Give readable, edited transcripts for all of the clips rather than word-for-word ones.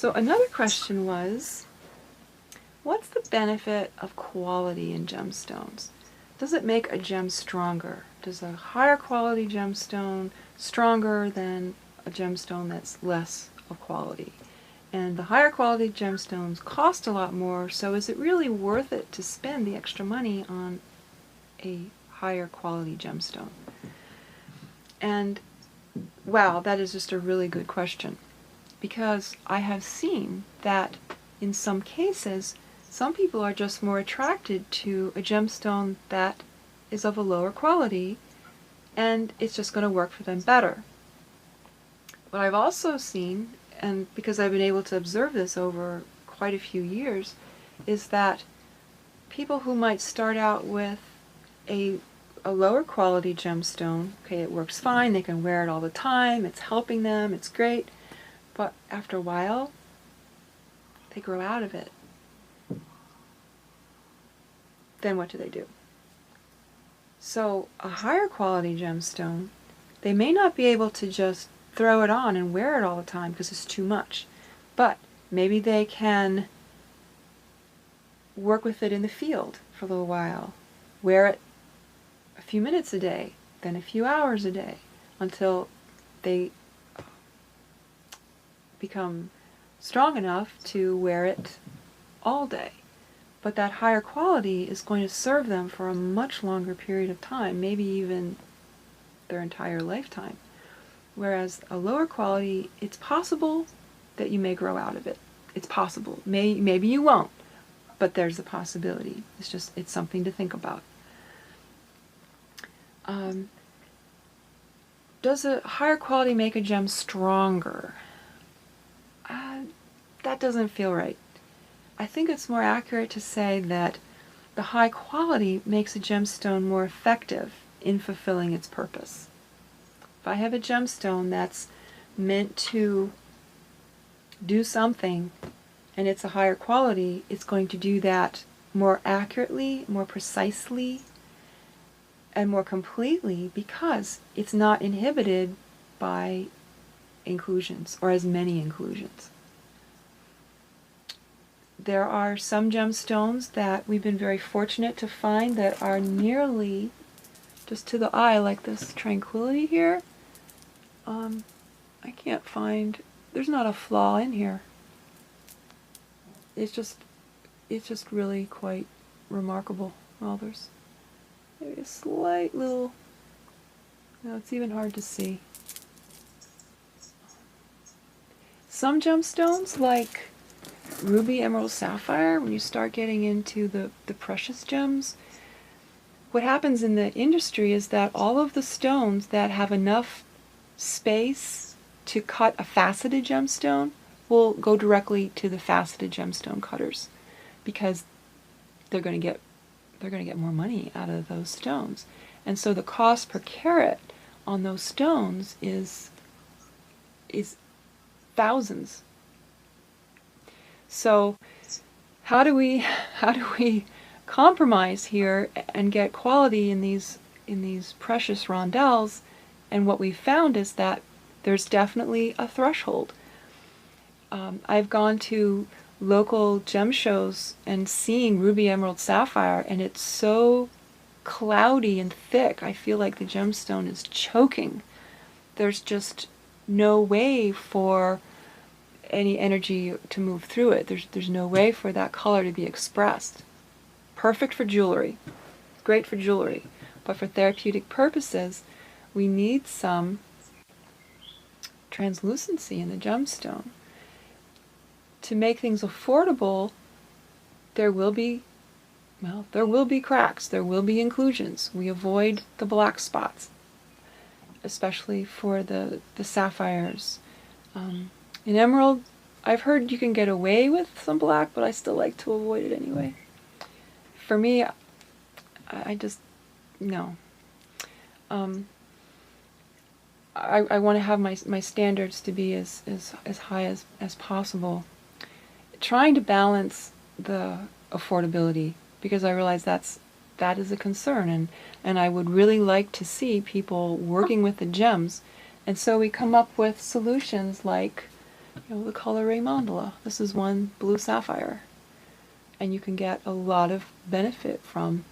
So another question was, what's the benefit of quality in gemstones? Does it make a gem stronger? Does a higher quality gemstone stronger than a gemstone that's less of quality? And the higher quality gemstones cost a lot more, so is it really worth it to spend the extra money on a higher quality gemstone? And wow, that is just a really good question, because I have seen that in some cases, some people are just more attracted to a gemstone that is of a lower quality, and it's just going to work for them better. What I've also seen, and because I've been able to observe this over quite a few years, is that people who might start out with a lower quality gemstone, okay, it works fine, they can wear it all the time, it's helping them, it's great, but after a while, they grow out of it. Then what do? So a higher quality gemstone, they may not be able to just throw it on and wear it all the time because it's too much, but maybe they can work with it in the field for a little while, wear it a few minutes a day, then a few hours a day, until they become strong enough to wear it all day. But that higher quality is going to serve them for a much longer period of time, maybe even their entire lifetime. Whereas a lower quality, it's possible that you may grow out of it. It's possible. Maybe you won't, but there's a possibility. It's something to think about. Does a higher quality make a gem stronger? That doesn't feel right. I think it's more accurate to say that the high quality makes a gemstone more effective in fulfilling its purpose. If I have a gemstone that's meant to do something and it's a higher quality, it's going to do that more accurately, more precisely, and more completely because it's not inhibited by inclusions or as many inclusions. There are some gemstones that we've been very fortunate to find that are nearly just to the eye, like this Tranquility here. I can't find, there's not a flaw in here. It's just really quite remarkable. Well, there's maybe a slight little, no, it's even hard to see. Some gemstones, like ruby, emerald, sapphire, when you start getting into the precious gems, what happens in the industry is that all of the stones that have enough space to cut a faceted gemstone will go directly to the faceted gemstone cutters because they're going to get more money out of those stones. And so the cost per carat on those stones is thousands. So how do we compromise here and get quality in these precious rondelles? And what we found is that there's definitely a threshold. I've gone to local gem shows and seeing ruby, emerald, sapphire, and it's so cloudy and thick. I feel like the gemstone is choking. There's just no way for any energy to move through it. There's no way for that color to be expressed. Perfect for jewelry, great for jewelry, but for therapeutic purposes, we need some translucency in the gemstone. To make things affordable, there will be cracks, there will be inclusions. We avoid the black spots, especially for the sapphires. In emerald, I've heard you can get away with some black, but I still like to avoid it anyway. For me, I just, no. I want to have my standards to be as high as possible. Trying to balance the affordability, because I realize that is a concern, and I would really like to see people working with the gems. And so we come up with solutions like the color ray mandala. This is one blue sapphire. And you can get a lot of benefit from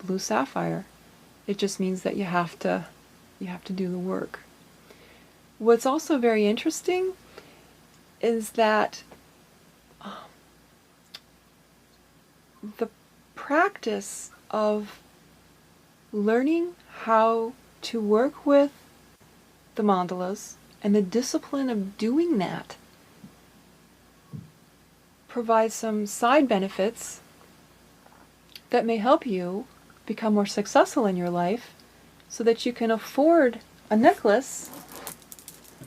blue sapphire. It just means that you have to do the work. What's also very interesting is that the practice of learning how to work with the mandalas and the discipline of doing that provides some side benefits that may help you become more successful in your life so that you can afford a necklace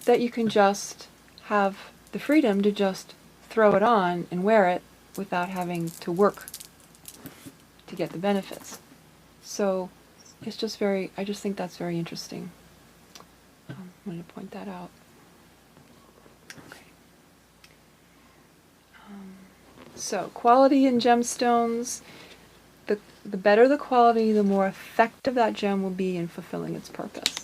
that you can just have the freedom to just throw it on and wear it without having to work to get the benefits. So it's just I just think that's very interesting. I'm going to point that out. Okay. So quality in gemstones, the better the quality, the more effective that gem will be in fulfilling its purpose.